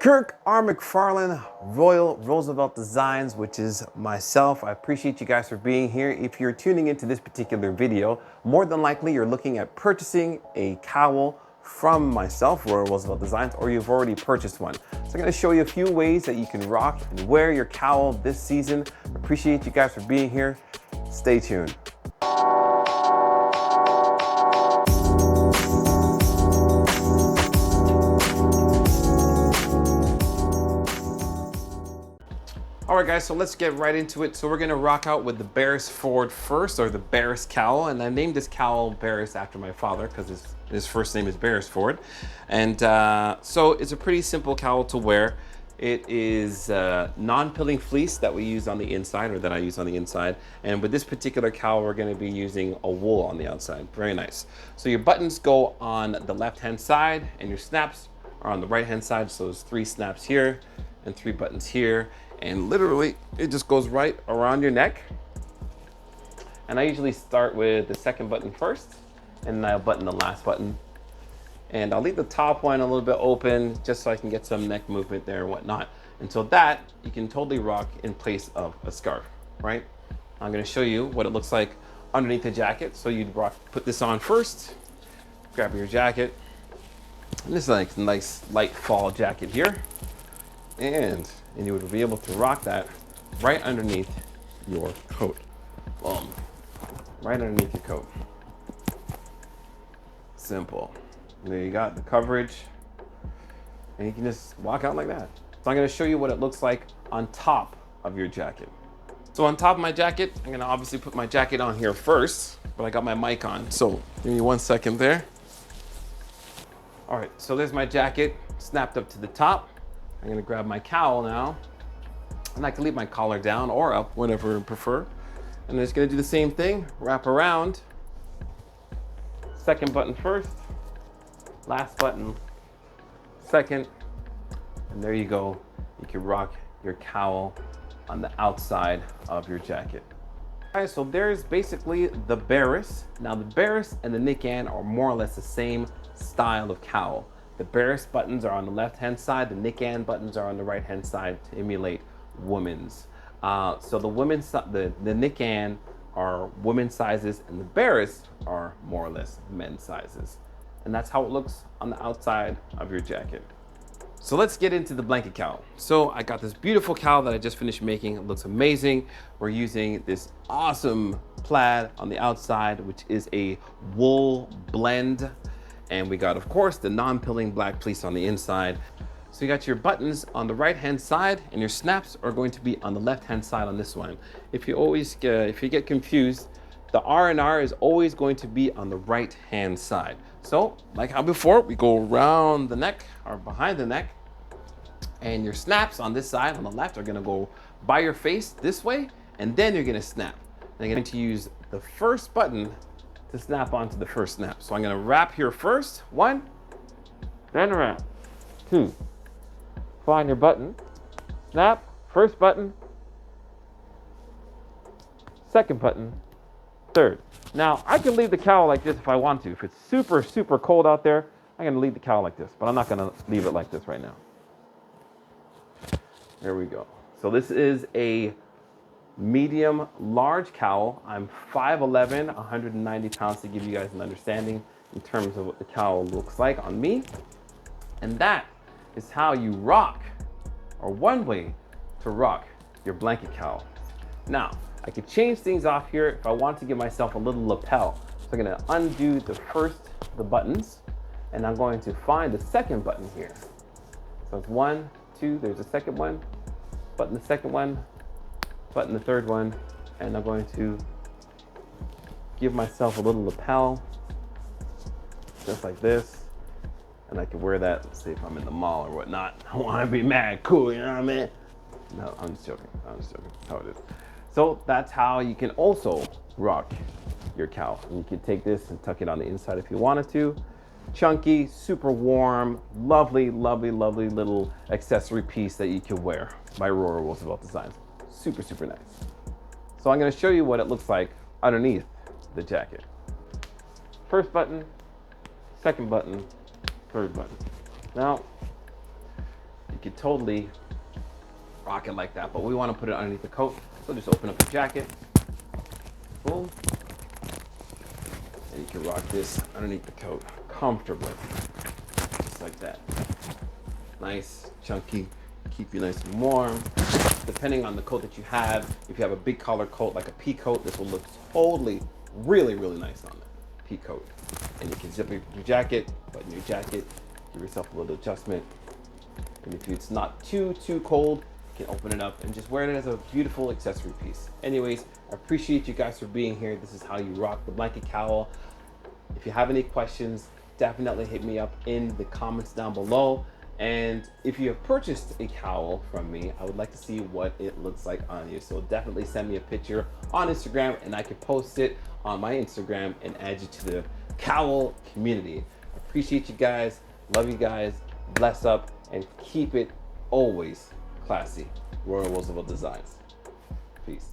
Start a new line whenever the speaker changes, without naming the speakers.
Kirk R. McFarlane, Royal Roosevelt Designs, which is myself. I appreciate you guys for being here. If you're tuning into this particular video, more than likely you're looking at purchasing a cowl from myself, Royal Roosevelt Designs, or you've already purchased one. So I'm gonna show you a few ways that you can rock and wear your cowl this season. Appreciate you guys for being here. Stay tuned. All right, guys, so let's get right into it. So we're gonna rock out with the Beresford first, or the Beres cowl. And I named this cowl Beres after my father because his first name is Beresford. And so it's a pretty simple cowl to wear. It is non-pilling fleece that we use on the inside, or that I use on the inside. And with this particular cowl, we're gonna be using a wool on the outside. Very nice. So your buttons go on the left-hand side and your snaps are on the right-hand side. So there's 3 snaps here and 3 buttons here. And literally, it just goes right around your neck. And I usually start with the second button first, and then I'll button the last button. And I'll leave the top one a little bit open, just so I can get some neck movement there and whatnot. Until that, you can totally rock in place of a scarf, right? I'm gonna show you what it looks like underneath the jacket. So you'd put this on first, grab your jacket. And this is like a nice light fall jacket here. And you would be able to rock that right underneath your coat. Boom. Right underneath your coat. Simple. And there you got the coverage. And you can just walk out like that. So I'm gonna show you what it looks like on top of your jacket. So on top of my jacket, I'm gonna obviously put my jacket on here first, but I got my mic on. So give me 1 second there. All right, so there's my jacket snapped up to the top. I'm gonna grab my cowl now. I like to leave my collar down or up, whatever you prefer. And I'm just gonna do the same thing, wrap around. Second button first, last button second, and there you go. You can rock your cowl on the outside of your jacket. All right, so there's basically the Beres. Now the Beres and the Nic Ann are more or less the same style of cowl. The Beres buttons are on the left-hand side, the Nic Ann buttons are on the right-hand side to emulate women's. So the Nic Ann are women's sizes, and the Beres are more or less men's sizes. And that's how it looks on the outside of your jacket. So let's get into the blanket cowl. So I got this beautiful cowl that I just finished making. It looks amazing. We're using this awesome plaid on the outside, which is a wool blend. And we got, of course, the non-pilling black fleece on the inside. So you got your buttons on the right-hand side, and your snaps are going to be on the left-hand side on this one. If you get confused, the R&R is always going to be on the right-hand side. So, like how before, we go around the neck or behind the neck, and your snaps on this side, on the left, are gonna go by your face this way, and then you're gonna snap. And I'm going to use the first button to snap onto the first snap. So I'm gonna wrap here first, 1, then wrap, 2. Find your button, snap, first button, second button, third. Now I can leave the cowl like this if I want to. If it's super, super cold out there, I'm gonna leave the cowl like this, but I'm not gonna leave it like this right now. There we go. So this is a medium large cowl. I'm 5'11", 190 pounds, to give you guys an understanding in terms of what the cowl looks like on me. And that is how you rock, or one way to rock your blanket cowl. Now, I could change things off here if I want to give myself a little lapel. So I'm gonna undo the buttons, and I'm going to find the second button here. So it's 1, 2, there's a second one, button the second one, button the third one, and I'm going to give myself a little lapel, just like this. And I can wear that, let's say if I'm in the mall or whatnot. I wanna be mad cool, you know what I mean? No, I'm just joking, that's how it is. So that's how you can also rock your cowl. And you can take this and tuck it on the inside if you wanted to. Chunky, super warm, lovely, lovely, lovely little accessory piece that you can wear by Royal Roosevelt Designs. Super, super nice. So I'm gonna show you what it looks like underneath the jacket. First button, second button, third button. Now, you could totally rock it like that, but we want to put it underneath the coat. So just open up the jacket, boom, and you can rock this underneath the coat comfortably, just like that. Nice, chunky, keep you nice and warm. Depending on the coat that you have, if you have a big collar coat like a pea coat, this will look totally, really nice on the pea coat. And you can zip your jacket, button your jacket, give yourself a little adjustment. And if it's not too cold, you can open it up and just wear it as a beautiful accessory piece. Anyways, I appreciate you guys for being here. This is how you rock the blanket cowl. If you have any questions, definitely hit me up in the comments down below. And if you have purchased a cowl from me, I would like to see what it looks like on you. So definitely send me a picture on Instagram and I can post it on my Instagram and add you to the cowl community. I appreciate you guys. Love you guys. Bless up and keep it always classy. Royal Roosevelt Designs. Peace.